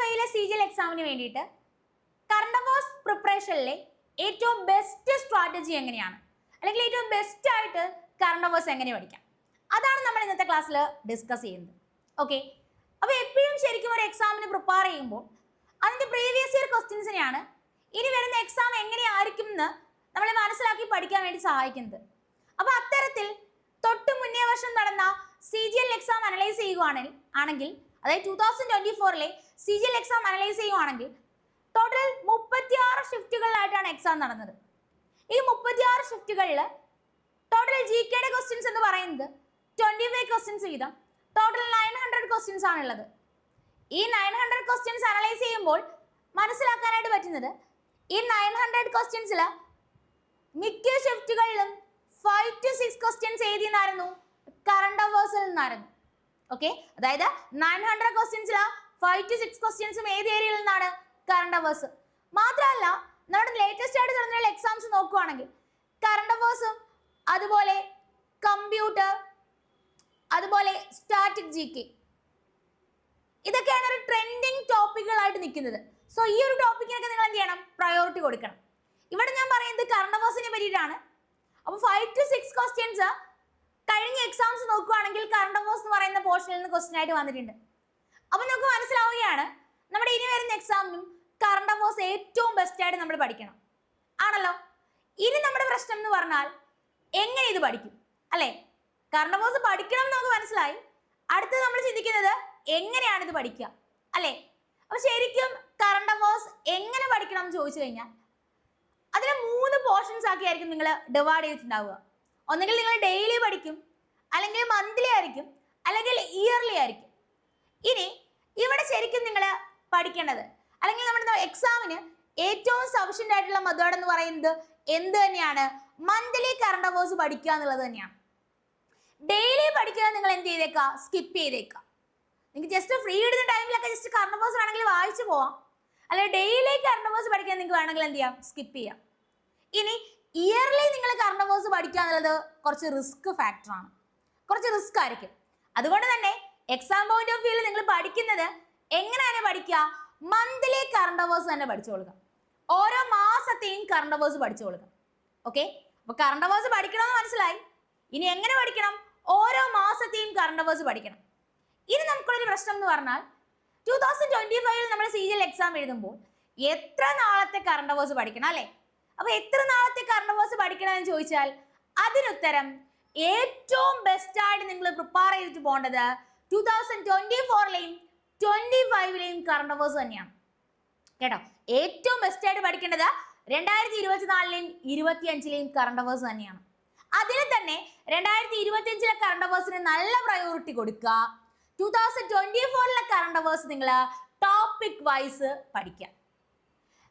2025 CGL എക്സാമിന് വേണ്ടിയിട്ട് current affairs പ്രിപ്പറേഷനിലെ ഏറ്റവും ബെസ്റ്റ് സ്ട്രാറ്റജി എങ്ങനെയാണ്, അല്ലെങ്കിൽ ഏറ്റവും ബെസ്റ്റ് ആയിട്ട് കറണ്ട് അഫയേഴ്സ് എങ്ങനെ പഠിക്കാം, അതാണ് നമ്മൾ ഇന്നത്തെ ക്ലാസ്സിൽ ഡിസ്കസ് ചെയ്യുന്നത്. ഓക്കെ, അപ്പോൾ എപ്പോഴും ശരിക്കും ഒരു എക്സാമിന് പ്രിപ്പയർ ചെയ്യുമ്പോൾ അതിന്റെ പ്രീവിയസ് ഇയർ ക്വസ്റ്റ്യൻസിനെയാണ് ഇനി വരുന്ന എക്സാം എങ്ങനെയായിരിക്കും എന്ന് നമ്മളെ മനസ്സിലാക്കി പഠിക്കാൻ വേണ്ടി സഹായിക്കുന്നത്. അപ്പോൾ അത്തരത്തിൽ തൊട്ട് മുന്നേ വർഷം നടന്ന CGL എക്സാം അനലൈസ് ചെയ്യുകയാണെങ്കിൽ അതായത് 2024 CGL എക്സാം അനലൈസ് ചെയ്യുകയാണെങ്കിൽ ടോട്ടൽ 36 ഷിഫ്റ്റുകളിലായിട്ടാണ് എക്സാം നടന്നത്. ഈ 36 ഷിഫ്റ്റുകളിൽ ടോട്ടൽ GKയുടെ ക്വസ്റ്റ്യൻസ് എന്ന് പറയുന്നത് 25 ക്വസ്റ്റ്യൻസ് വീതം ടോട്ടൽ 900 ക്വസ്റ്റ്യൻസ് ആണുള്ളത്. ഈ 900 ക്വസ്റ്റ്യൻസ് അനലൈസ് ചെയ്യുമ്പോൾ മനസ്സിലാക്കാനായിട്ട് പറ്റുന്നത് ഈ 900 ക്വസ്റ്റ്യൻസിൽ മിക്ക ഷിഫ്റ്റുകളിലും 5 to 6 ക്വസ്റ്റ്യൻസ് ഏതിന്നായിരുന്നു? കറണ്ട് അഫയേഴ്സിൽ നിന്നായിരുന്നു. ഓക്കെ, അതായത് 900 ക്വസ്റ്റ്യൻസിൽ 5 to 6 ക്വസ്റ്റ്യൻസും ഏത് ഏരിയയിൽ നിന്നാണ്? Current affairs. മാത്രമല്ല നമ്മുടെ ലേറ്റസ്റ്റ് ആയിട്ട് നടന്ന എക്സാംസ് നോക്കുകയാണെങ്കിൽ കറണ്ട് അഫയേഴ്സും അതുപോലെ കമ്പ്യൂട്ടർ അതുപോലെ സ്റ്റാറ്റിക് GK ഇതൊക്കെയാണ് ഒരു ട്രെൻഡിങ് ടോപ്പിക്കുകളായിട്ട് നിൽക്കുന്നത്. സോ ഈ ഒരു ടോപ്പിക്കിനൊക്കെ നിങ്ങൾ എന്ത് ചെയ്യണം? പ്രയോറിറ്റി കൊടുക്കണം. ഇവിടെ ഞാൻ പറയുന്നത് കറണ്ട് അഫയേഴ്സിനെ പറ്റിയിട്ടാണ്. അപ്പോൾ 5 to 6 ക്വസ്റ്റ്യൻസ് കഴിഞ്ഞ എക്സാംസ് നോക്കുകയാണെങ്കിൽ കറണ്ട് അഫയേഴ്സ് എന്ന് പറയുന്ന പോർഷനിൽ നിന്ന് ക്വസ്റ്റ്യൻ ആയിട്ട് വന്നിട്ടുണ്ട്. അപ്പോൾ നമുക്ക് മനസ്സിലാവുകയാണ് നമ്മുടെ ഇനി വരുന്ന എക്സാമിനും കറണ്ട് അഫയേഴ്സ് ഏറ്റവും ബെസ്റ്റ് ആയിട്ട് നമ്മൾ പഠിക്കണം ആണല്ലോ. ഇനി നമ്മുടെ പ്രശ്നം എന്ന് പറഞ്ഞാൽ എങ്ങനെ ഇത് പഠിക്കും, അല്ലേ? കറണ്ട് അഫയേഴ്സ് പഠിക്കണം എന്ന് നമുക്ക് മനസ്സിലായി. അടുത്തത് നമ്മൾ ചിന്തിക്കുന്നത് എങ്ങനെയാണ് ഇത് പഠിക്കുക, അല്ലേ? അപ്പോൾ ശരിക്കും കറണ്ട് അഫയേഴ്സ് എങ്ങനെ പഠിക്കണം എന്ന് ചോദിച്ചു കഴിഞ്ഞാൽ അതിന് 3 പോർഷൻസ് ആക്കിയായിരിക്കും നിങ്ങൾ ഡിവൈഡ് ചെയ്തിട്ടുണ്ടാവുക. ഒന്നെങ്കിൽ നിങ്ങൾ ഡെയിലി പഠിക്കും, അല്ലെങ്കിൽ മന്ത്ലി ആയിരിക്കും, അല്ലെങ്കിൽ ഇയർലി ആയിരിക്കും. ഇനി ഇവിടെ ശരിക്കും നിങ്ങൾ പഠിക്കേണ്ടത്, അല്ലെങ്കിൽ നമ്മുടെ എക്സാമിന് ഏറ്റവും സഫിഷ്യന്റ് ആയിട്ടുള്ള മെത്തേഡ് എന്ന് പറയുന്നത് എന്ത് തന്നെയാണ്? മന്ത്ലി കറണ്ട് അഫയേഴ്സ് പഠിക്കുക എന്നുള്ളത് തന്നെയാണ്. ഡെയിലി പഠിക്കുക നിങ്ങൾ എന്ത് ചെയ്തേക്കുക? സ്കിപ്പ് ചെയ്തേക്കുക. നിങ്ങൾക്ക് ജസ്റ്റ് ഫ്രീ ഇടുന്ന ടൈമിലൊക്കെ ജസ്റ്റ് കറണ്ട് അഫയേഴ്സ് വേണമെങ്കിൽ വായിച്ചു പോവാം, അല്ലെങ്കിൽ ഡെയിലി കറണ്ട് അഫയേഴ്സ് പഠിക്കാൻ നിങ്ങൾക്ക് വേണമെങ്കിൽ എന്ത് ചെയ്യാം? സ്കിപ്പ് ചെയ്യാം. ഇനി ഇയർലി നിങ്ങൾ കറണ്ട് അഫയേഴ്സ് പഠിക്കുക എന്നുള്ളത് കുറച്ച് റിസ്ക് ഫാക്ടറാണ്, കുറച്ച് റിസ്ക് ആയിരിക്കും. അതുകൊണ്ട് തന്നെ എക്സാം പോയിന്റ് ഓഫ് വ്യൂവിൽ നിങ്ങൾ പഠിക്കുന്നത് എങ്ങനെയാണ് പഠിക്കുക? മന്ത്ലി കറണ്ട് അഫയേഴ്സ് തന്നെ പഠിച്ചു കൊടുക്കുക. ഓരോ മാസത്തെയും കറണ്ട് അഫയേഴ്സ് പഠിച്ചു കൊടുക്കുക. ഓക്കെ, അപ്പോൾ കറണ്ട് അഫയേഴ്സ് പഠിക്കണമെന്ന് മനസ്സിലായി. ഇനി എങ്ങനെ പഠിക്കണം? ഓരോ മാസത്തെയും കറണ്ട് അഫയേഴ്സ് പഠിക്കണം. ഇനി നമുക്കുള്ളൊരു പ്രശ്നം എന്ന് പറഞ്ഞാൽ 2025 നമ്മൾ CGL എക്സാം എഴുതുമ്പോൾ എത്ര നാളത്തെ കറണ്ട് അഫയേഴ്സ് പഠിക്കണം, അല്ലേ? അപ്പോൾ എത്ര നാളത്തെ കറണ്ട് അഫയേഴ്സ് പഠിക്കണം എന്ന് ചോദിച്ചാൽ അതിനുത്തരം ഏറ്റവും ബെസ്റ്റ് ആയിട്ട് നിങ്ങൾ പ്രിപ്പയർ ചെയ്തിട്ട് പോകേണ്ടത് 2024 25 കറണ്ട് അഫയേഴ്സ് തന്നെയാണ് കേട്ടോ. ഏറ്റവും ബെസ്റ്റ് ആയിട്ട് പഠിക്കേണ്ടത് 2024 25 കറണ്ട് അഫയേഴ്സ് തന്നെയാണ്. അതിൽ തന്നെ 2025 കറണ്ട് അഫയേഴ്സിന് നല്ല പ്രയോറിറ്റി കൊടുക്കുക. 2024 കറണ്ട് അഫയേഴ്സ് നിങ്ങൾ ടോപ്പിക് വൈസ് പഠിക്കുക.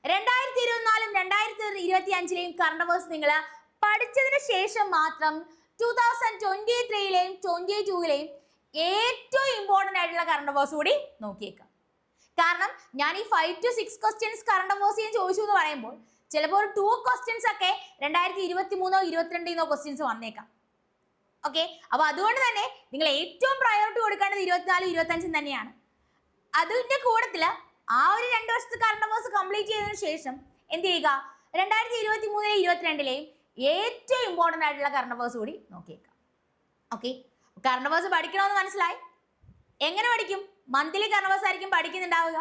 2024 2025 കറണ്ട് അഫയേഴ്സ് നിങ്ങൾ പഠിച്ചതിന് ശേഷം മാത്രം 2023 22 ഏറ്റവും ഇമ്പോർട്ടൻ്റ് ആയിട്ടുള്ള കറണ്ട് അഫയേഴ്സ് കൂടി നോക്കിയേക്കാം. കാരണം ഞാൻ ഈ 5 to 6 ക്വസ്റ്റ്യൻസ് കറണ്ട് അഫയേഴ്സ് ഞാൻ ചോദിച്ചു എന്ന് പറയുമ്പോൾ ചിലപ്പോൾ ഒരു 2 ക്വസ്റ്റ്യൻസ് ഒക്കെ 2023 22 ക്വസ്റ്റ്യൻസ് വന്നേക്കാം. ഓക്കെ, അപ്പോൾ അതുകൊണ്ട് തന്നെ നിങ്ങൾ ഏറ്റവും പ്രയോറിറ്റി കൊടുക്കേണ്ടത് 24 25 തന്നെയാണ്. അതിൻ്റെ കൂട്ടത്തിൽ ആ ഒരു 2 വർഷത്തെ കറണ്ട് അഫയേഴ്സ് കംപ്ലീറ്റ് ചെയ്തതിനു ശേഷം എന്ത് ചെയ്യുക? 2023 22 ഏറ്റവും ഇമ്പോർട്ടൻ്റ് ആയിട്ടുള്ള കറണ്ട് അഫയേഴ്സ് കൂടി നോക്കിയേക്കാം. ഓക്കെ, കറണ്ട് അഫയേഴ്സ് പഠിക്കണമെന്ന് മനസ്സിലായി. എങ്ങനെ പഠിക്കും? മന്ത്ലി കറണ്ട് അഫയേഴ്സ് ആയിരിക്കും പഠിക്കുന്നുണ്ടാവുക.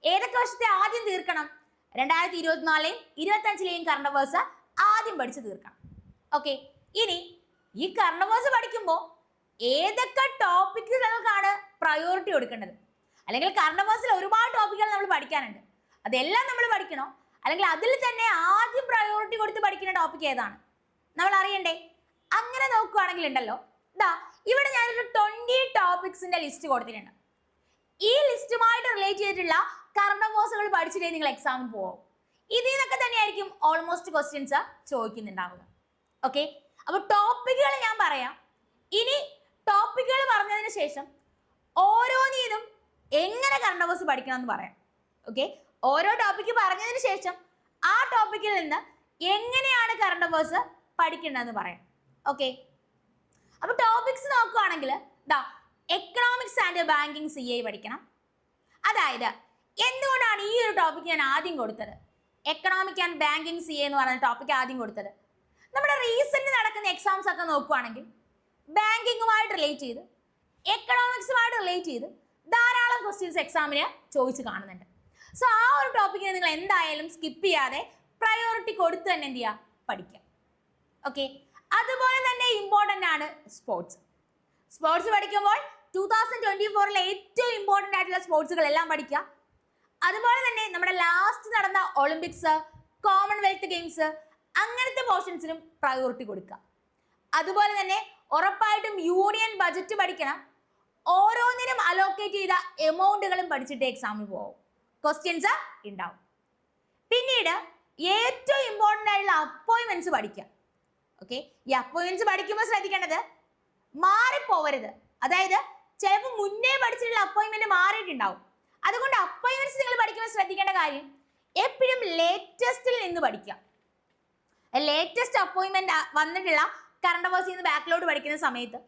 ഏതൊക്കെ വർഷത്തെ ആദ്യം തീർക്കണം? 2024 25 കറണ്ട് അഫയേഴ്സ് ആദ്യം പഠിച്ച് തീർക്കണം. ഓക്കെ, ഇനി ഈ കറണ്ട് അഫയേഴ്സ് പഠിക്കുമ്പോൾ ഏതൊക്കെ ടോപ്പിക്കുകൾക്കാണ് പ്രയോറിറ്റി കൊടുക്കേണ്ടത്? അല്ലെങ്കിൽ കറണ്ട് അഫയേഴ്സിൽ ഒരുപാട് ടോപ്പിക്കുകൾ നമ്മൾ പഠിക്കാനുണ്ട്, അതെല്ലാം നമ്മൾ പഠിക്കണോ? അല്ലെങ്കിൽ അതിൽ തന്നെ ആദ്യം പ്രയോറിറ്റി കൊടുത്ത് പഠിക്കുന്ന ടോപ്പിക് ഏതാണ് നമ്മൾ അറിയണ്ടേ? അങ്ങനെ നോക്കുകയാണെങ്കിൽ ഉണ്ടല്ലോ, ഇവിടെ ഞാനൊരു 20 ടോപ്പിക്സിന്റെ ലിസ്റ്റ് കൊടുത്തിട്ടുണ്ട്. ഈ ലിസ്റ്റുമായിട്ട് റിലേറ്റ് ചെയ്തിട്ടുള്ള കറണ്ട് അഫയേഴ്സുകൾ പഠിച്ചിട്ടേ നിങ്ങൾ എക്സാമിന് പോകും. ഇതിൽ നിന്നൊക്കെ തന്നെയായിരിക്കും ഓൾമോസ്റ്റ് ക്വസ്റ്റ്യൻസ് ചോദിക്കുന്നുണ്ടാവുക. ഓക്കെ, അപ്പോൾ ടോപ്പിക്കുകൾ ഞാൻ പറയാം. ഇനി ടോപ്പിക്കുകൾ പറഞ്ഞതിന് ശേഷം ഓരോന്നിനും എങ്ങനെ കറണ്ട് അഫയേഴ്സ് പഠിക്കണം എന്ന് പറയാം. ഓക്കെ, ഓരോ ടോപ്പിക്ക് പറഞ്ഞതിന് ശേഷം ആ ടോപ്പിക്കിൽ നിന്ന് എങ്ങനെയാണ് കറണ്ട് അഫയേഴ്സ് പഠിക്കേണ്ടതെന്ന് പറയാം. ഓക്കെ, അപ്പോൾ ടോപ്പിക്സ് നോക്കുകയാണെങ്കിൽ എക്കണോമിക്സ് ആൻഡ് ബാങ്കിങ് CA പഠിക്കണം. അതായത് എന്തുകൊണ്ടാണ് ഈ ഒരു ടോപ്പിക് ഞാൻ ആദ്യം കൊടുത്തത്? എക്കണോമിക് ആൻഡ് ബാങ്കിങ് സി എന്ന് പറയുന്ന ടോപ്പിക് ആദ്യം കൊടുത്തത് നമ്മുടെ റീസെന്റ് നടക്കുന്ന എക്സാംസ് ഒക്കെ നോക്കുവാണെങ്കിൽ ബാങ്കിങ്ങുമായിട്ട് റിലേറ്റ് ചെയ്ത് എക്കണോമിക്സുമായിട്ട് റിലേറ്റ് ചെയ്ത് ധാരാളം ക്വസ്റ്റ്യൻസ് എക്സാമിന് ചോദിച്ച് കാണുന്നുണ്ട്. സോ ആ ഒരു ടോപ്പിക്കിനെ നിങ്ങൾ എന്തായാലും സ്കിപ്പ് ചെയ്യാതെ പ്രയോറിറ്റി കൊടുത്ത് തന്നെ എന്ത് ചെയ്യുക, പഠിക്കുക. ഓക്കെ, അതുപോലെ തന്നെ ഇമ്പോർട്ടൻ്റ് ആണ് സ്പോർട്സ്. സ്പോർട്സ് പഠിക്കുമ്പോൾ 2024 ഏറ്റവും ഇമ്പോർട്ടൻ്റ് ആയിട്ടുള്ള സ്പോർട്സുകൾ എല്ലാം പഠിക്കുക. അതുപോലെ തന്നെ നമ്മുടെ ലാസ്റ്റ് നടന്ന ഒളിമ്പിക്സ്, കോമൺവെൽത്ത് ഗെയിംസ് അങ്ങനത്തെ പോർഷൻസിനും പ്രയോറിറ്റി കൊടുക്കുക. അതുപോലെ തന്നെ ഉറപ്പായിട്ടും യൂണിയൻ ബജറ്റ് പഠിക്കണം. ഓരോന്നിനും അലോക്കേറ്റ് ചെയ്ത എമൗണ്ടുകളും പഠിച്ചിട്ട് എക്സാമിന് പോകും, ക്വസ്റ്റ്യൻസ് ഉണ്ടാവും. പിന്നീട് ഏറ്റവും ഇമ്പോർട്ടൻ്റ് ആയിട്ടുള്ള അപ്പോയിൻമെന്റ്സ് പഠിക്കുക. ഓക്കെ, ഈ അപ്പോയിൻമെന്റ്സ് പഠിക്കുമ്പോൾ ശ്രദ്ധിക്കേണ്ടത് മാറിപ്പോവരുത്. അതായത് ചിലപ്പോൾ മുന്നേ പഠിച്ചിട്ടുള്ള അപ്പോയിൻമെന്റ് മാറിയിട്ടുണ്ടാവും. അതുകൊണ്ട് അപ്പോയിൻമെന്റ്സ് നിങ്ങൾ പഠിക്കുമ്പോൾ ശ്രദ്ധിക്കേണ്ട കാര്യം എപ്പോഴും ലേറ്റസ്റ്റിൽ നിന്ന് പഠിക്കുക. ലേറ്റസ്റ്റ് അപ്പോയിൻമെന്റ് വന്നിട്ടുള്ള കറണ്ട് അഫയേഴ്സിൽ നിന്ന് ബാക്കിലോട്ട് പഠിക്കുന്ന സമയത്ത്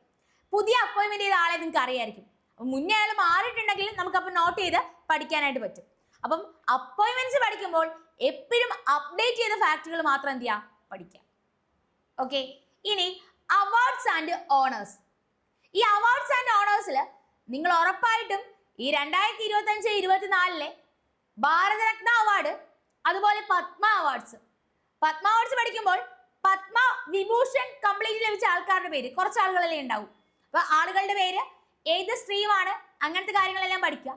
പുതിയ അപ്പോയിൻമെന്റ് ചെയ്ത ആളെ നിങ്ങൾക്ക് അറിയായിരിക്കും. മുന്നേ അയാൾ മാറിയിട്ടുണ്ടെങ്കിൽ നമുക്കപ്പോൾ നോട്ട് ചെയ്ത് പഠിക്കാനായിട്ട് പറ്റും. അപ്പം അപ്പോയിൻമെന്റ്സ് പഠിക്കുമ്പോൾ എപ്പോഴും അപ്ഡേറ്റ് ചെയ്ത ഫാക്ടുകൾ മാത്രം എന്ത് ചെയ്യുക, പഠിക്കുക. ഓക്കെ, ഇനി അവാർഡ്സ് ആൻഡ് ഓണേഴ്സ്. ഈ അവാർഡ്സ് ആൻഡ് ഓണേഴ്സിൽ നിങ്ങൾ ഉറപ്പായിട്ടും ഈ 2025-24 ഭാരതരത്ന അവാർഡ്, അതുപോലെ പത്മ അവാർഡ്സ് പഠിക്കുമ്പോൾ പത്മ വിഭൂഷൺ കംപ്ലീറ്റ് ലഭിച്ച ആൾക്കാരുടെ പേര് കുറച്ച് ആളുകളല്ലേ ഉണ്ടാവും. അപ്പൊ ആളുകളുടെ പേര്, ഏത് സ്ട്രീമാണ്, അങ്ങനത്തെ കാര്യങ്ങളെല്ലാം പഠിക്കുക.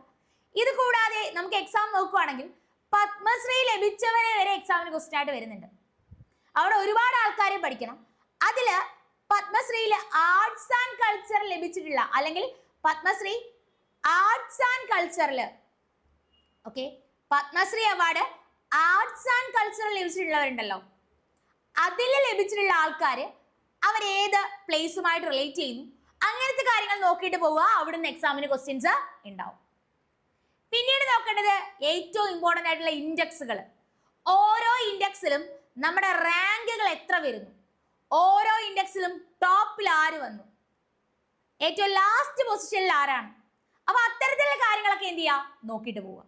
ഇത് കൂടാതെ നമുക്ക് എക്സാം നോക്കുവാണെങ്കിൽ പത്മശ്രീ ലഭിച്ചവരെ വരെ എക്സാമിന് ക്വസ്റ്റ്യൻ ആയിട്ട് വരുന്നുണ്ട്. അവിടെ ഒരുപാട് ആൾക്കാരെ പഠിക്കണം. അതില് പത്മശ്രീയിൽ ആർട്സ് ആൻഡ് കൾച്ചർ ലഭിച്ചിട്ടുള്ള, അല്ലെങ്കിൽ പത്മശ്രീ ആർട്സ് ആൻഡ് കൾച്ചറിൽ, okay, Padmashri award arts and culture ലഭിച്ചിട്ടുള്ളവരുണ്ടല്ലോ, അതിൽ ലഭിച്ചിട്ടുള്ള ആൾക്കാർ അവരേത് പ്ലേസുമായിട്ട് റിലേറ്റ് ചെയ്യുന്നു, അങ്ങനത്തെ കാര്യങ്ങൾ നോക്കിയിട്ട് പോവുക. അവിടുന്ന് എക്സാമിന് ക്വസ്റ്റ്യൻസ് ഉണ്ടാവും. പിന്നീട് നോക്കേണ്ടത് ഏറ്റവും ഇമ്പോർട്ടൻ്റ് ആയിട്ടുള്ള ഇൻഡെക്സുകൾ. ഓരോ ഇൻഡെക്സിലും നമ്മുടെ റാങ്കുകൾ എത്ര വരുന്നു, ഓരോ ഇൻഡെക്സിലും ടോപ്പിൽ ആര് വന്നു, ഏറ്റവും ലാസ്റ്റ് പൊസിഷനിൽ ആരാണ്. അപ്പൊ അത്തരത്തിലുള്ള കാര്യങ്ങളൊക്കെ എന്ത് ചെയ്യുക, നോക്കിയിട്ട് പോവുക.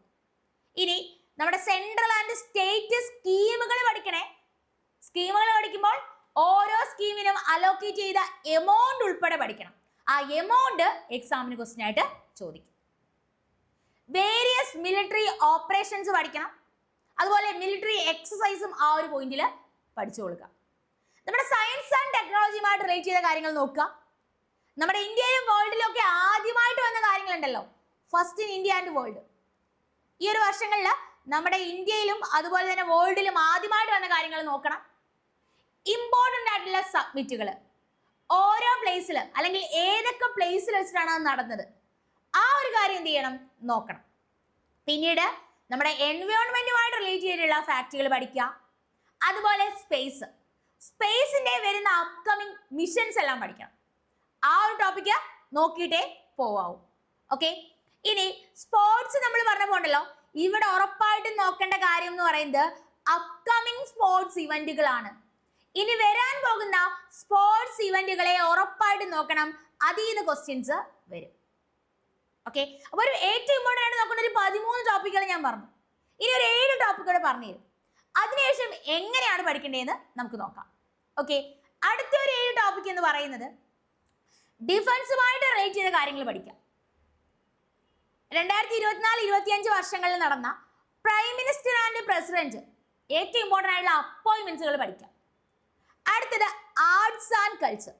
ഇനി നമ്മുടെ സെൻട്രൽ ആൻഡ് സ്റ്റേറ്റ് സ്കീമുകൾ പഠിക്കണേ. സ്കീമുകൾ പഠിക്കുമ്പോൾ ഓരോ സ്കീമിനും അലോക്കേറ്റ് ചെയ്ത എമൗണ്ട് ഉൾപ്പെടെ പഠിക്കണം. ആ എമൗണ്ട് എക്സാമിന് ക്വസ്റ്റ്യൻ ആയിട്ട് ചോദിക്കും. വേരിയസ് മിലിറ്ററി ഓപ്പറേഷൻസ് പഠിക്കണം. അതുപോലെ മിലിറ്ററി എക്സസൈസും ആ ഒരു പോയിന്റിൽ പഠിച്ചു കൊടുക്കുക. നമ്മുടെ സയൻസ് ആൻഡ് ടെക്നോളജിയുമായിട്ട് റിലേറ്റ് ചെയ്ത കാര്യങ്ങൾ നോക്കുക. നമ്മുടെ ഇന്ത്യയിലും വേൾഡിലും ഒക്കെ ആദ്യമായിട്ട് വന്ന കാര്യങ്ങളുണ്ടല്ലോ, first in India and world. ഈ ഒരു വർഷങ്ങളിൽ നമ്മുടെ ഇന്ത്യയിലും അതുപോലെ തന്നെ വേൾഡിലും ആദ്യമായിട്ട് വന്ന കാര്യങ്ങൾ നോക്കണം. ഇമ്പോർട്ടൻ്റ് ആയിട്ടുള്ള സബ്മിറ്റുകൾ ഓരോ പ്ലേസിൽ, അല്ലെങ്കിൽ ഏതൊക്കെ പ്ലേസിൽ വെച്ചിട്ടാണ് അത് നടന്നത്, ആ ഒരു കാര്യം എന്ത് ചെയ്യണം, നോക്കണം. പിന്നീട് നമ്മുടെ എൻവയോൺമെന്റുമായിട്ട് റിലേറ്റ് ചെയ്തിട്ടുള്ള ഫാക്റ്റുകൾ പഠിക്കുക. അതുപോലെ സ്പേസിന്റെ വരുന്ന അപ്കമിങ് മിഷൻസ് എല്ലാം പഠിക്കണം. ആ ഒരു ടോപ്പിക്ക് നോക്കിയിട്ടേ പോവാവൂ. ഓക്കെ, ഇനി സ്പോർട്സ് നമ്മൾ പറഞ്ഞപ്പോണ്ടല്ലോ, ഇവിടെ ഉറപ്പായിട്ടും നോക്കേണ്ട കാര്യം എന്ന് പറയുന്നത് അപ്കമിങ് സ്പോർട്സ് ഇവന്റുകളാണ്. ഇനി വരാൻ പോകുന്ന സ്പോർട്സ് ഇവന്റുകളെ ഉറപ്പായിട്ടും നോക്കണം. അതിൽ നിന്ന് ക്വസ്റ്റ്യൻസ് വരും. ഓക്കെ, അപ്പൊ ഒരു ഏറ്റവും ഇമ്പോർട്ടൻ്റ് ആയിട്ട് നോക്കുന്ന ഒരു 13 ടോപ്പിക്കുകൾ ഞാൻ പറഞ്ഞു. ഇനി ഒരു 7 ടോപ്പിക്കുകൾ പറഞ്ഞു തരും. അതിനുശേഷം എങ്ങനെയാണ് പഠിക്കേണ്ടതെന്ന് നമുക്ക് നോക്കാം. ഓക്കെ, അടുത്ത ഒരു 7 ടോപ്പിക് എന്ന് പറയുന്നത് ഡിഫൻസുമായിട്ട് റിലേറ്റ് ചെയ്ത കാര്യങ്ങൾ പഠിക്കാം. 2024-25 വർഷങ്ങളിൽ നടന്ന പ്രൈം മിനിസ്റ്റർ ആൻഡ് പ്രസിഡന്റ് ഏറ്റവും ഇമ്പോർട്ടൻ്റ് ആയിട്ടുള്ള അപ്പോയിൻമെന്റ്സുകൾ പഠിക്കാം. അടുത്തത് ആർട്സ് ആൻഡ് കൾച്ചർ.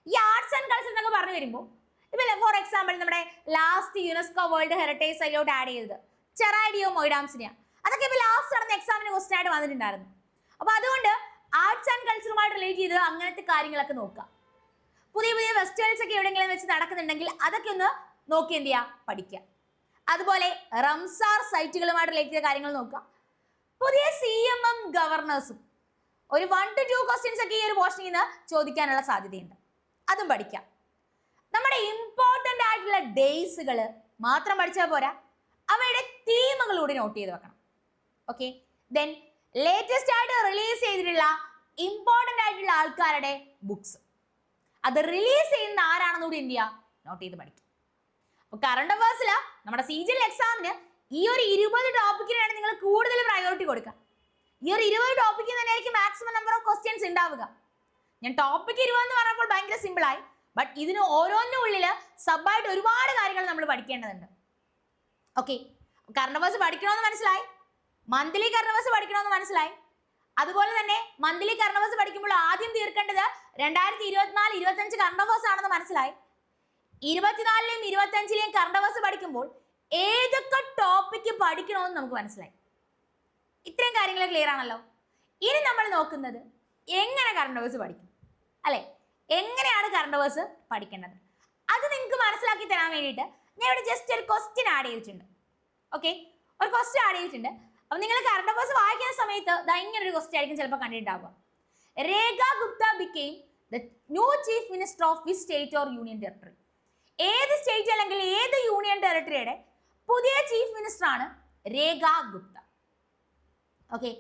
ഈ ആർട്സ് ആൻഡ് കൾച്ചർ എന്നൊക്കെ പറഞ്ഞു വരുമ്പോൾ ഇപ്പൊ ഫോർ എക്സാമ്പിൾ നമ്മുടെ ലാസ്റ്റ് യുനെസ്കോ വേൾഡ് ഹെറിറ്റേജ് സൈറ്റിലോട്ട് ആഡ് ചെയ്തത് ചെറായിഡിയോ മൊയ്ഡാംസിനെയാണ്. അതൊക്കെ ഇപ്പൊ ലാസ്റ്റ് നടന്ന എക്സാമിന് ക്വസ്റ്റ്യൻ ആയിട്ട് വന്നിട്ടുണ്ടായിരുന്നു. അപ്പൊ അതുകൊണ്ട് ആർട്സ് ആൻഡ് കൾച്ചറുമായിട്ട് റിലേറ്റ് ചെയ്ത് അങ്ങനത്തെ കാര്യങ്ങളൊക്കെ നോക്കുക. പുതിയ പുതിയ ഫെസ്റ്റിവൽസ് ഒക്കെ എവിടെയെങ്കിലും വെച്ച് നടക്കുന്നുണ്ടെങ്കിൽ അതൊക്കെ ഒന്ന് നോക്കി എന്ത് ചെയ്യുക, പഠിക്കുക. അതുപോലെ റംസാർ സൈറ്റുകളുമായിട്ട് റിലേറ്റ് ചെയ്ത കാര്യങ്ങൾ നോക്കുക. പുതിയ CMM ഗവർണേഴ്സും ഒരു 1 to 2 ക്വസ്റ്റ്യൻസ് ഒക്കെ ഈ ഒരു പോർഷനിൽ നിന്ന് ചോദിക്കാനുള്ള സാധ്യതയുണ്ട്, അതും പഠിക്കാം. നമ്മുടെ ഇമ്പോർട്ടൻ്റ് ആയിട്ടുള്ള ഡേയ്സുകൾ മാത്രം പഠിച്ചാൽ പോരാ, അവയുടെ തീമുകളൂടെ നോട്ട് ചെയ്ത് വെക്കണം. ഓക്കെ, ദെൻ ലേറ്റസ്റ്റ് ആയിട്ട് റിലീസ് ചെയ്തിട്ടുള്ള ഇമ്പോർട്ടൻ്റ് ആയിട്ടുള്ള ആൾക്കാരുടെ ബുക്സ്, അത് റിലീസ് ചെയ്യുന്ന ആരാണെന്ന് കൂടി എന്ത് ചെയ്യുക, നോട്ട് ചെയ്ത് പഠിക്കും. അപ്പോൾ കറണ്ട് അഫയേഴ്സിൽ നമ്മുടെ CGL എക്സാമിന് ഈ ഒരു 20 ടോപ്പിക്കിനാണ് നിങ്ങൾ കൂടുതൽ പ്രയോറിറ്റി കൊടുക്കുക. ഈ ഒരു 20 ടോപ്പിക്കിൽ തന്നെയായിരിക്കും മാക്സിമം നമ്പർ ഓഫ് ക്വസ്റ്റ്യൻസ് ഉണ്ടാവുക. ഞാൻ ടോപ്പിക് 20 എന്ന് പറഞ്ഞപ്പോൾ ഭയങ്കര സിമ്പിൾ ആയി. ബട്ട് ഇതിന് ഓരോന്നും ഉള്ളില് സബായിട്ട് ഒരുപാട് കാര്യങ്ങൾ നമ്മൾ പഠിക്കേണ്ടതുണ്ട്. ഓക്കെ, കറണ്ട് അഫയേഴ്സ് പഠിക്കണമെന്ന് മനസ്സിലായി, മന്ത്ലി കറണ്ട് അഫയേഴ്സ് പഠിക്കണമെന്ന് മനസ്സിലായി. അതുപോലെ തന്നെ മന്ത്ലി കറണ്ട് അഫയേഴ്സ് പഠിക്കുമ്പോൾ ആദ്യം തീർക്കേണ്ടത് 2024-25 കറണ്ട് അഫയേഴ്സ് ആണെന്ന് മനസ്സിലായി. 24ലെയും 25ലെയും കറണ്ട് അഫയേഴ്സ് പഠിക്കുമ്പോൾ ഏതൊക്കെ ടോപ്പിക്ക് പഠിക്കണമെന്ന് നമുക്ക് മനസ്സിലായി. ഇത്രയും കാര്യങ്ങൾ ക്ലിയർ ആണല്ലോ. ഇനി നമ്മൾ നോക്കുന്നത് എങ്ങനെ കറണ്ട് അഫയേഴ്സ് പഠിക്കും, അല്ലെ? എങ്ങനെയാണ് കറണ്ട് അഫയേഴ്സ് പഠിക്കേണ്ടത് അത് നിങ്ങൾക്ക് മനസ്സിലാക്കി തരാൻ വേണ്ടിയിട്ട് ഞാൻ ഇവിടെ ജസ്റ്റ് ഒരു ക്വസ്റ്റ്യൻ ആഡ് ചെയ്തിട്ടുണ്ട്. ഓക്കെ, ഒരു ക്വസ്റ്റ്യൻ ആഡ് ചെയ്തിട്ടുണ്ട്. അപ്പൊ നിങ്ങൾ കറണ്ട് അഫയേഴ്സ് വായിക്കുന്ന സമയത്ത് ഇങ്ങനെ ഒരു ക്വസ്റ്റ്യൻ ആയിരിക്കും ചിലപ്പോൾ കണ്ടിട്ടുണ്ടാവുക. Rekha Gupta became the new chief minister of which state or union territory? ഏത് സ്റ്റേറ്റ് അല്ലെങ്കിൽ ഏത് യൂണിയൻ ടെറിട്ടറിയുടെ പുതിയ ചീഫ് മിനിസ്റ്റർ ആണ് രേഖ ഗുപ്ത? ഓക്കെ,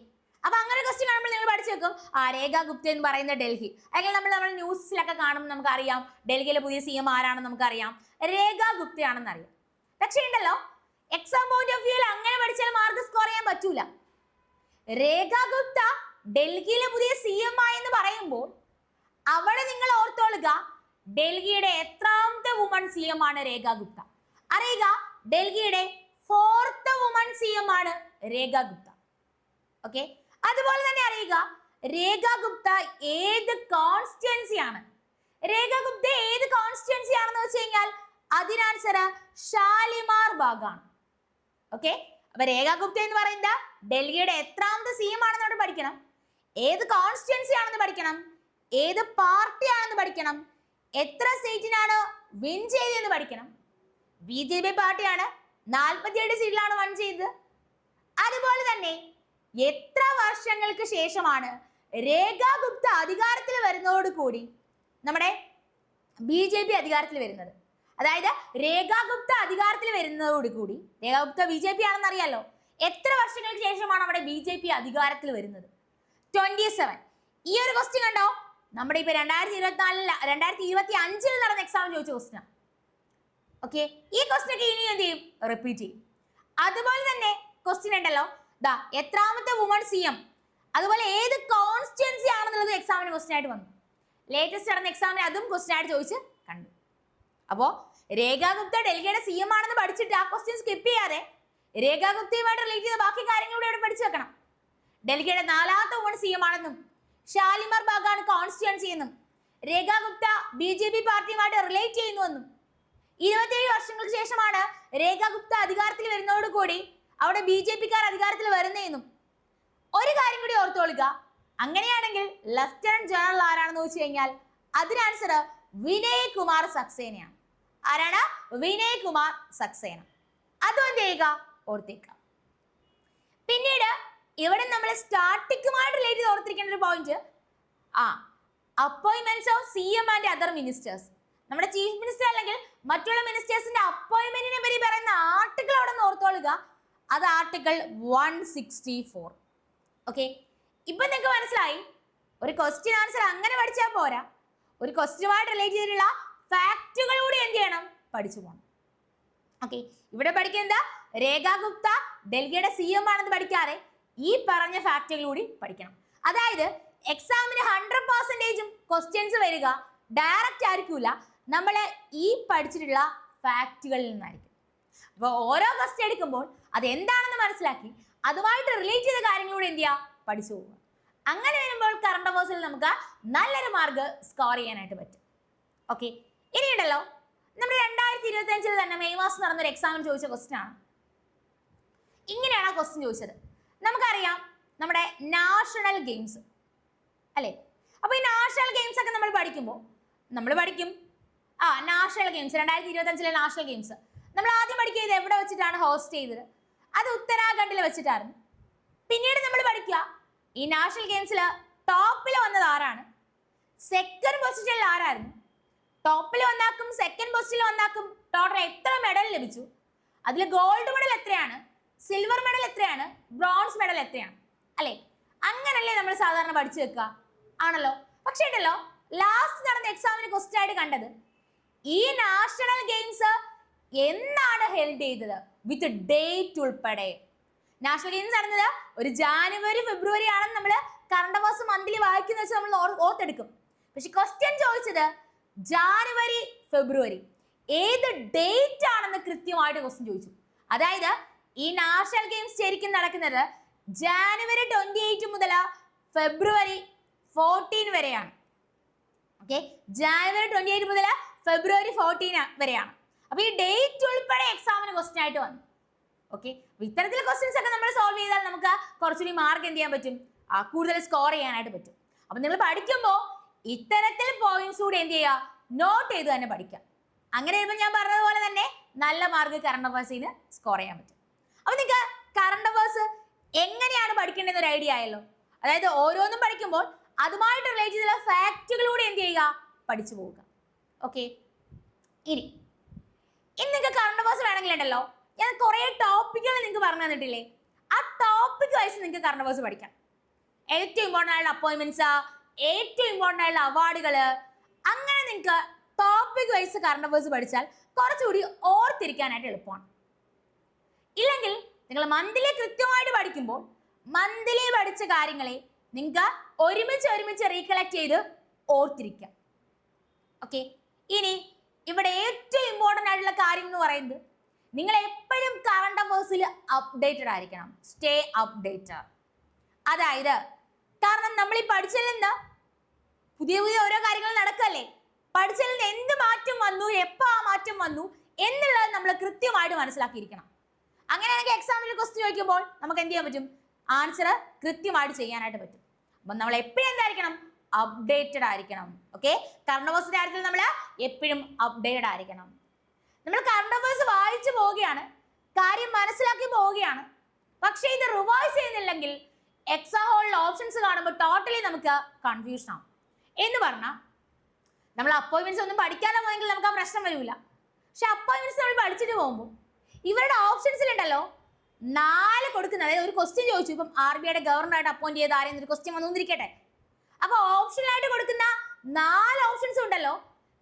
അപ്പൊ അങ്ങനെ ക്വസ്റ്റ്യൻ കാണുമ്പോൾ നിങ്ങൾ പഠിച്ചു വെക്കും, രേഖ ഗുപ്ത എന്ന് പറയുന്ന ഡൽഹി, അല്ലെങ്കിൽ നമ്മൾ ന്യൂസിലൊക്കെ കാണുമ്പോൾ നമുക്കറിയാം ഡൽഹിയിലെ പുതിയ CM ആരാണെന്ന് നമുക്കറിയാം, രേഖ ഗുപ്തയാണെന്ന് അറിയാം. പക്ഷേ ഉണ്ടല്ലോ, എക്സാം പോയിന്റ് ഓഫ് വ്യൂവിൽ അങ്ങനെ പഠിച്ചാൽ മാർക്ക് സ്കോർ ചെയ്യാൻ പറ്റൂല. രേഖ ഗുപ്ത ഡൽഹിയിലെ പുതിയ CM ആയെന്ന് പറയുമ്പോൾ അവിടെ നിങ്ങൾ ഓർത്തോളുക, ഡൽഹിയുടെ എത്രാമത്തെ വുമൺ CM ആണ് രേഖ ഗുപ്ത? അറിയുക, ഡൽഹിയുടെ 4th വുമൺ CM ആണ് രേഖ ഗുപ്ത. ഓക്കെ, അതുപോലെ തന്നെ അറിയുക, രേഖ ഗുപ്ത ഏത് കോൺസ്റ്റിറ്റ്യുവൻസി ആണ്? രേഖ ഗുപ്ത ഏത് കോൺസ്റ്റിറ്റ്യുവൻസി ആണെന്ന് വെച്ച് കഴിഞ്ഞാൽ അതിന് ആൻസർ ഷാലിമാർ ബാഗാണ്. ഓക്കെ, അപ്പൊ രേഖ ഗുപ്ത എന്ന് പറയുന്നത് ഡൽഹിയുടെ എത്രാമത്തെ CM ആണെന്ന് അവിടെ പഠിക്കണം, ഏത് കോൺസ്റ്റിറ്റ്യുവൻസി ആണെന്ന് പഠിക്കണം, ഏത് പാർട്ടി ആണെന്ന് പഠിക്കണം, എത്ര സീറ്റിനാണ് വിൻ ചെയ്തതെന്ന് പഠിക്കണം. BJP പാർട്ടിയാണ് 47 സീറ്റിലാണ് വൺ ചെയ്തത്. അതുപോലെ തന്നെ എത്ര വർഷങ്ങൾക്ക് ശേഷമാണ് രേഖ ഗുപ്ത അധികാരത്തിൽ വരുന്നതോടുകൂടി നമ്മുടെ BJP അധികാരത്തിൽ വരുന്നത്? അതായത് രേഖ ഗുപ്ത അധികാരത്തിൽ വരുന്നതോടുകൂടി, രേഖ ഗുപ്ത BJP ആണെന്ന് അറിയാലോ, എത്ര വർഷങ്ങൾക്ക് ശേഷമാണ് അവിടെ BJP അധികാരത്തിൽ വരുന്നത്? 27. ഈ ഒരു ക്വസ്റ്റ്യൻ കണ്ടോ, നമ്മുടെ ഇപ്പൊ 2025 നടന്ന എക്സാം ചോദിച്ച ക്വസ്റ്റ്യൻ. ഓക്കെ, ഈ ക്വസ്റ്റ്യൻ ഒക്കെ ഇനി എന്ത് ചെയ്യും? റിപ്പീറ്റ് ചെയ്യും. അതുപോലെ തന്നെ ക്വസ്റ്റ്യൻ ഉണ്ടല്ലോ, എത്രാമത്തെ വുമൺ CM, അതുപോലെ ഏത് കോൺസ്റ്റിറ്റ്യുവൻസി ആണെന്നുള്ളത് എക്സാമിന് ക്വസ്റ്റ്യൻ ആയിട്ട് വന്നു. ലേറ്റസ്റ്റ് നടന്ന എക്സാമിന് അതും ക്വസ്റ്റ്യൻ ആയിട്ട് ചോദിച്ച് കണ്ടു. അപ്പോ രേഖ ഗുപ്ത ഡൽഹിയുടെ CM ആണെന്ന് പഠിച്ചിട്ട് ആ ക്വസ്റ്റ്യൻ സ്കിപ്പ് ചെയ്യാതെ രേഖ ഗുപ്തയുമായിട്ട് റിലേറ്റ് ചെയ്ത ബാക്കി കാര്യങ്ങളൂടെ ഇവിടെ പഠിച്ചു വെക്കണം. ഡൽഹിയുടെ 4ാമത്തെ വുമൺ CM ആണെന്നും ഷാലിമാർ ബാഗാണ് കോൺസ്റ്റിറ്റ്യുവൻസി എന്നും രേഖ ഗുപ്ത BJP പാർട്ടിയുമായിട്ട് റിലേറ്റ് ചെയ്യുന്നുവെന്നും 27 വർഷങ്ങൾക്ക് ശേഷമാണ് രേഖ ഗുപ്ത അധികാരത്തിൽ വരുന്നതോടുകൂടി അവിടെ BJPക്കാർ അധികാരത്തിൽ വരുന്നതെന്നും ഒരു കാര്യം കൂടി ഓർത്തോളുക. അങ്ങനെയാണെങ്കിൽ ലഫ്റ്റനന്റ് ജനറൽ ആരാണെന്ന് ചോദിച്ചു കഴിഞ്ഞാൽ അതിന് ആൻസർ വിനയ് കുമാർ സക്സേനയാണ്. ആരാണ്? വിനയ് കുമാർ സക്സേന. അതും എന്ത് ചെയ്യുക? ഓർത്തേക്കുക. പിന്നീട് ഇവിടെ നമ്മൾ സ്റ്റാർട്ടിക്കുമായിട്ട് റിലേറ്റ് ചെയ്ത് ഓർത്തിരിക്കേണ്ട ഒരു point, appointments of CM and other ministers. നമ്മുടെ ചീഫ് മിനിസ്റ്റർ അല്ലെങ്കിൽ മറ്റുള്ള മിനിസ്റ്റേഴ്സിന്റെ അപ്പോയിന്റ്മെന്റിനെ പറ്റി പറയുന്ന ആർട്ടിക്കിൾ അവിടെ നിന്ന് ഓർത്തോളുക. അത് ആർട്ടിക്കിൾ 164. ഓക്കെ, ഇപ്പൊ നിങ്ങൾക്ക് മനസ്സിലായി, ഒരു ക്വസ്റ്റ്യൻ ആൻസർ അങ്ങനെ പഠിച്ചാൽ പോരാ, ഒരു ക്വസ്റ്റ്യനുമായിട്ട് റിലേറ്റ് ചെയ്തിട്ടുള്ള ഫാക്റ്റുകൾ കൂടി എന്ത് ചെയ്യണം? പഠിച്ചു പോകണം. ഓക്കെ, ഇവിടെ പഠിക്കുന്നത് രേഖ ഗുപ്ത ഡൽഹിയുടെ CM ആണെന്ന് പഠിക്കാതെ ഈ പറഞ്ഞ ഫാക്റ്റുകൾ കൂടി പഠിക്കണം. അതായത് എക്സാമിന് 100% ക്വസ്റ്റ്യൻസ് വരിക ഡയറക്റ്റ് ആയിരിക്കില്ല, നമ്മൾ ഈ പഠിച്ചിട്ടുള്ള ഫാക്റ്റുകളിൽ നിന്നായിരിക്കും. അപ്പോൾ ഓരോ ക്വസ്റ്റ്യൻ എടുക്കുമ്പോൾ അത് എന്താണെന്ന് മനസ്സിലാക്കി അതുമായിട്ട് റിലേറ്റ് ചെയ്ത കാര്യങ്ങളൂടെ എന്ത് ചെയ്യുക? പഠിച്ചു പോവുക. അങ്ങനെ വരുമ്പോൾ കറണ്ട് അഫയേഴ്സിൽ നമുക്ക് നല്ലൊരു മാർക്ക് സ്കോർ ചെയ്യാനായിട്ട് പറ്റും. ഓക്കെ, ഇനിയുണ്ടല്ലോ നമ്മുടെ 2025 തന്നെ മെയ് മാസം നടന്നൊരു എക്സാമിന് ചോദിച്ച ക്വസ്റ്റ്യൻ ആണ്. ഇങ്ങനെയാണ് ആ ക്വസ്റ്റ്യൻ ചോദിച്ചത്. നമുക്കറിയാം നമ്മുടെ നാഷണൽ ഗെയിംസ് അല്ലേ? അപ്പൊ ഈ നാഷണൽ ഗെയിംസ് ഒക്കെ നമ്മൾ പഠിക്കുമ്പോൾ നമ്മൾ പഠിക്കും നാഷണൽ ഗെയിംസ് 2025 നാഷണൽ ഗെയിംസ് നമ്മൾ ആദ്യം പഠിക്കുക എവിടെ വെച്ചിട്ടാണ് ഹോസ്റ്റ് ചെയ്തത്? അത് ഉത്തരാഖണ്ഡിൽ വെച്ചിട്ടായിരുന്നു. പിന്നീട് നമ്മൾ പഠിക്കുക ഈ നാഷണൽ ഗെയിംസിൽ ടോപ്പിൽ വന്നത് ആരാണ്, സെക്കൻഡ് പൊസിഷനിൽ ആരായിരുന്നു, ടോപ്പിൽ വന്നാക്കും സെക്കൻഡ് പൊസിഷനിൽ വന്നാക്കും ടോട്ടൽ എത്ര മെഡൽ ലഭിച്ചു, അതിൽ ഗോൾഡ് മെഡൽ എത്രയാണ്, സിൽവർ മെഡൽ എത്രയാണ്, ബ്രോൺസ് മെഡൽ എത്രയാണ്, അല്ലേ? അങ്ങനല്ലേ നമ്മൾ സാധാരണ പഠിച്ചു വെക്കുക ആണല്ലോ. പക്ഷേ ഉണ്ടല്ലോ ലാസ്റ്റ് നടന്ന എക്സാമിന് ക്വസ്റ്റ്യൻ ആയിട്ട് കണ്ടത് ഈ നാഷണൽ ഗെയിംസ് എന്നാണ് ഹെൽഡ് ചെയ്തത് വിത്ത് ഡേറ്റ് ഉൾപ്പെടെ. നാഷണൽ ഗെയിംസ് നടന്നത് ഒരു ജാനുവരി ഫെബ്രുവരി ആണെന്ന് നമ്മൾ കറണ്ട് അഫയേഴ്സ് മന്ത്ലി വായിക്കുന്ന വെച്ച് നമ്മൾ ഓർത്തെടുക്കും. പക്ഷെ ക്വസ്റ്റ്യൻ ചോദിച്ചത് ജാനുവരി ഫെബ്രുവരി ഏത് ഡേറ്റ് ആണെന്ന് കൃത്യമായിട്ട് ക്വസ്റ്റ്യൻ ചോദിച്ചു. അതായത് ഈ നാഷണൽ ഗെയിംസ് ശരിക്കും നടക്കുന്നത് ജാനുവരി 28 മുതൽ ഫെബ്രുവരി 14 വരെയാണ്. ഓക്കെ, ജാനുവരി 28 മുതൽ ഫെബ്രുവരി 14 വരെയാണ്. അപ്പൊ ഈ ഡേറ്റ് ഉൾപ്പെടെ എക്സാമിന് ക്വസ്റ്റ്യൻ ആയിട്ട് വന്നു. ഓക്കെ, ഇത്തരത്തിലുള്ള ക്വസ്റ്റ്യൻസ് ഒക്കെ നമ്മൾ സോൾവ് ചെയ്താൽ നമുക്ക് കുറച്ചുകൂടി മാർക്ക് എന്ത് ചെയ്യാൻ പറ്റും, കൂടുതൽ സ്കോർ ചെയ്യാനായിട്ട് പറ്റും. അപ്പൊ നിങ്ങൾ പഠിക്കുമ്പോൾ ഇത്തരത്തിൽ പോയിന്റ്സ് കൂടി എന്ത് ചെയ്യുക, നോട്ട് ചെയ്ത് തന്നെ പഠിക്കുക. അങ്ങനെ വരുമ്പോൾ ഞാൻ പറഞ്ഞതുപോലെ തന്നെ നല്ല മാർക്ക് കറണ്ട് അഫയേഴ്സിന് സ്കോർ ചെയ്യാൻ പറ്റും. അപ്പൊ നിങ്ങൾക്ക് കറണ്ട് അഫയേഴ്സ് എങ്ങനെയാണ് പഠിക്കേണ്ടത് ഒരു ഐഡിയ ആയല്ലോ. അതായത് ഓരോന്നും പഠിക്കുമ്പോൾ അതുമായിട്ട് റിലേറ്റ് ചെയ്തുള്ള ഫാക്റ്റുകളൂടെ എന്ത് ചെയ്യുക, പഠിച്ചു പോവുക. ഓക്കെ, ഇനി നിങ്ങൾക്ക് കറണ്ട് അഫയേഴ്സ് വേണമെങ്കിലുണ്ടല്ലോ, ഞാൻ കുറേ ടോപ്പിക്കുകൾ നിങ്ങൾക്ക് പറഞ്ഞു തന്നിട്ടില്ലേ, ആ ടോപ്പിക് വൈസ് നിങ്ങൾക്ക് കറണ്ട് അഫയേഴ്സ് പഠിക്കാം. ഏറ്റവും ഇമ്പോർട്ടൻ്റ് ആയിട്ടുള്ള അപ്പോയിൻമെന്റ്സ്, ഏറ്റവും ഇമ്പോർട്ടൻ്റ് ആയിട്ടുള്ള അവാർഡുകൾ, അങ്ങനെ നിങ്ങൾക്ക് ടോപ്പിക് വൈസ് കറണ്ട് അഫയേഴ്സ് പഠിച്ചാൽ കുറച്ചുകൂടി ഓർത്തിരിക്കാനായിട്ട് എളുപ്പമാണ്. ഇല്ലെങ്കിൽ നിങ്ങൾ മന്ത്ലി കൃത്യമായിട്ട് പഠിക്കുമ്പോൾ മന്ത്ലി പഠിച്ച കാര്യങ്ങളെ നിങ്ങൾക്ക് ഒരുമിച്ച് റീകളക്ട് ചെയ്ത് ഓർത്തിരിക്കാം. ഓക്കെ, ഇനി ഇവിടെ ഏറ്റവും ഇമ്പോർട്ടൻ്റ് ആയിട്ടുള്ള കാര്യം എന്ന് പറയുന്നത് നിങ്ങൾ എപ്പോഴും കറണ്ട് അഫയേഴ്സിൽ അപ്ഡേറ്റഡ് ആയിരിക്കണം. Stay updated. അതായത് കാരണം നമ്മൾ ഈ പഠിച്ചതിൽ നിന്ന് പുതിയ ഓരോ കാര്യങ്ങൾ നടക്കല്ലേ, പഠിച്ചതിൽ നിന്ന് എന്ത് മാറ്റം വന്നു, എപ്പോൾ ആ മാറ്റം വന്നു എന്നുള്ളത് നമ്മൾ കൃത്യമായിട്ട് മനസ്സിലാക്കിയിരിക്കണം. അങ്ങനെയാണെങ്കിൽ എക്സാമിൽ ക്വസ്റ്റ്യൻ ചോദിക്കുമ്പോൾ നമുക്ക് എന്ത് ചെയ്യാൻ പറ്റും, ആൻസർ കൃത്യമായിട്ട് ചെയ്യാനായിട്ട് പറ്റും. അപ്പം നമ്മൾ എപ്പോഴും എന്തായിരിക്കണം, അപ്ഡേറ്റഡ് ആയിരിക്കണം. ഓക്കെ, കറണ്ട് അഫയേഴ്സിന്റെ കാര്യത്തിൽ നമ്മൾ എപ്പോഴും അപ്ഡേറ്റഡ് ആയിരിക്കണം. നമ്മൾ കറണ്ട് അഫയേഴ്സ് വായിച്ചു പോവുകയാണ്, കാര്യം മനസ്സിലാക്കി പോവുകയാണ്. പക്ഷേ ഇത് റിവൈസ് ചെയ്യുന്നില്ലെങ്കിൽ എക്സാം ഹോളിൽ ഓപ്ഷൻസ് കാണുമ്പോൾ ടോട്ടലി നമുക്ക് കൺഫ്യൂഷൻ ആവും. എന്ന് പറഞ്ഞാൽ നമ്മൾ അപ്പോയിൻമെന്റ്സ് ഒന്നും പഠിക്കാനോ പോയെങ്കിൽ നമുക്ക് ആ പ്രശ്നം വരില്ല. പക്ഷെ അപ്പോയിൻമെന്റ്സ് നമ്മൾ പഠിച്ചിട്ട് പോകുമ്പോൾ ഇവരുടെ ഓപ്ഷൻസിലുണ്ടല്ലോ 4 കൊടുക്കുന്നത്, അതായത് ഒരു ക്വസ്റ്റ്യൻ ചോദിച്ചു, ഇപ്പം RBIയുടെ ഗവർണറായിട്ട് അപ്പോയിന്റ് ചെയ്ത ആരെയും ഒരു ക്വസ്റ്റ്യൻ വന്നിരിക്കട്ടെ. അപ്പൊ ഓപ്ഷനായിട്ട് കൊടുക്കുന്ന 4 ഓപ്ഷൻസ് ഉണ്ടല്ലോ,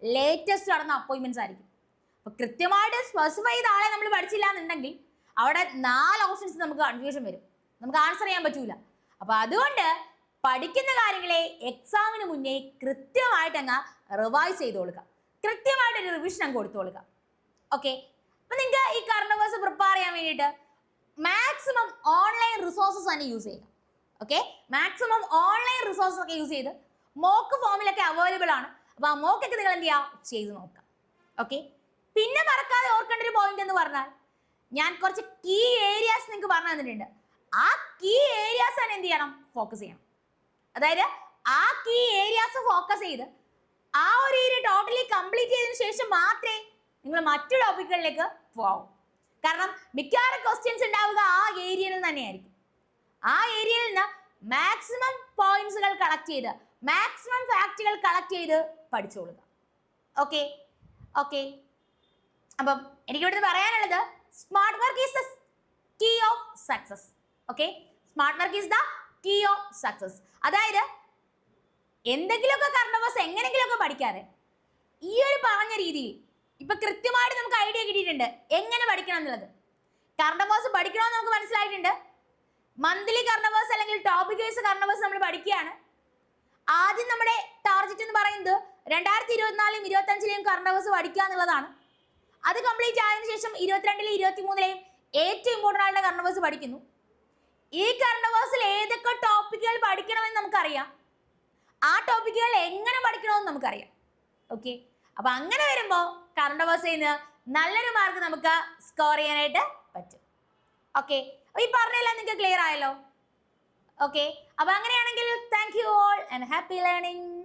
ലേറ്റസ്റ്റ് നടന്ന അപ്പോയിൻമെന്റ്സ് ആയിരിക്കും. അപ്പൊ കൃത്യമായിട്ട് സ്പെസിഫൈ ചെയ്ത ആളെ നമ്മൾ പഠിച്ചില്ല എന്നുണ്ടെങ്കിൽ അവിടെ 4 ഓപ്ഷൻസ് നമുക്ക് കൺഫ്യൂഷൻ വരും, നമുക്ക് ആൻസർ ചെയ്യാൻ പറ്റൂല. അപ്പൊ അതുകൊണ്ട് പഠിക്കുന്ന കാര്യങ്ങളെ എക്സാമിന് മുന്നേ കൃത്യമായിട്ട് അങ്ങ് റിവൈസ് ചെയ്ത് കൊടുക്കുക, കൃത്യമായിട്ട് ഒരു റിവിഷൻ അങ്ങ് കൊടുത്തു കൊടുക്കുക. ഓക്കെ, അപ്പൊ നിങ്ങൾക്ക് ഈ കറണ്ട് അഫയേഴ്സ് പ്രിപ്പയർ ചെയ്യാൻ വേണ്ടിയിട്ട് മാക്സിമം ഓൺലൈൻ റിസോഴ്സസ് തന്നെ യൂസ് ചെയ്യുക. ഓക്കെ, മാക്സിമം ഓൺലൈൻ റിസോഴ്സസ് ഒക്കെ യൂസ് ചെയ്ത് മോക്ക് ഫോമിലൊക്കെ അവൈലബിൾ ആണ്. അപ്പൊ ആ മോക്കൊക്കെ നിങ്ങൾ എന്ത് ചെയ്യുക, ചെയ്ത് നോക്കാം. ഓക്കെ, പിന്നെ മറക്കാതെ ഓർക്കേണ്ട ഒരു പോയിന്റ് എന്ന് പറഞ്ഞാൽ ഞാൻ കുറച്ച് കീ ഏരിയാസ് നിങ്ങൾക്ക് പറഞ്ഞു തന്നിട്ടുണ്ട്. ആ കീ ഏരിയാസ് തന്നെ എന്ത് ചെയ്യണം, ഫോക്കസ് ചെയ്യണം. അതായത് ആ കീ ഏരിയാസ് ഫോക്കസ് ചെയ്ത് ആ ഒരു ഏരിയ ടോട്ടലി കംപ്ലീറ്റ് ചെയ്തതിനു ശേഷം മാത്രമേ നിങ്ങൾ മറ്റു ടോപ്പിക്കുകളിലേക്ക് പോകാവൂ. കാരണം മിക്കവാറും ക്വസ്റ്റ്യൻസ് ഉണ്ടാവുക ആ ഏരിയയിൽ നിന്ന് തന്നെയായിരിക്കും. ആ ഏരിയയിൽ നിന്ന് മാക്സിമം പോയിന്റ്സുകൾ കളക്ട് ചെയ്ത് മാക്സിമം ഫാക്റ്റുകൾ കളക്ട് ചെയ്ത് പഠിച്ചോളുക. ഓക്കെ ഓക്കെ, അപ്പം എനിക്ക് ഇവിടുന്ന് പറയാനുള്ളത് smart work is the key of success. Okay, smart work is the key of success. അതായത് എന്തെങ്കിലുമൊക്കെ കറണ്ട് അഫയേഴ്സ് എങ്ങനെങ്കിലുമൊക്കെ പഠിക്കാതെ ഈ ഒരു പറഞ്ഞ രീതിയിൽ ഇപ്പൊ കൃത്യമായിട്ട് നമുക്ക് ഐഡിയ കിട്ടിയിട്ടുണ്ട് എങ്ങനെ പഠിക്കണം എന്നുള്ളത്. കറണ്ട് അഫയേഴ്സ് പഠിക്കണമെന്ന് നമുക്ക് മനസ്സിലായിട്ടുണ്ട്. മന്ത്ലി കറണ്ട് അഫയേഴ്സ് അല്ലെങ്കിൽ ടോപ്പിക് വൈസ് കറണ്ട് അഫയേഴ്സ് നമ്മൾ പഠിക്കുകയാണ്. ആദ്യം നമ്മുടെ ടാർഗറ്റ് എന്ന് പറയുന്നത് 2024-ലും 2025-ലെയും കറണ്ട് അഫയേഴ്സ് പഠിക്കുക എന്നുള്ളതാണ്. അത് കംപ്ലീറ്റ് ആയതിനു ശേഷം 22-ലെയും 23-ലെയും ഏറ്റവും ഇമ്പോർട്ടൻ്റ് ആയിട്ടുള്ള കറണ്ട് അഫയേഴ്സ് പഠിക്കുന്നു. ഈ കറണ്ട് അഫയേഴ്സിൽ ഏതൊക്കെ ടോപ്പിക്കുകൾ പഠിക്കണമെന്ന് നമുക്കറിയാം, ആ ടോപ്പിക്കുകൾ എങ്ങനെ പഠിക്കണമെന്ന് നമുക്കറിയാം. ഓക്കെ, അപ്പൊ അങ്ങനെ വരുമ്പോൾ കറണ്ട് അഫയേഴ്സിൽ നിന്ന് നല്ലൊരു മാർക്ക് നമുക്ക് സ്കോർ ചെയ്യാനായിട്ട് പറ്റും. ഓക്കെ, അപ്പൊ ഈ പറഞ്ഞെല്ലാം നിങ്ങൾക്ക് ക്ലിയർ ആയല്ലോ. ഓക്കെ, അപ്പൊ അങ്ങനെയാണെങ്കിൽ thank you all and happy learning.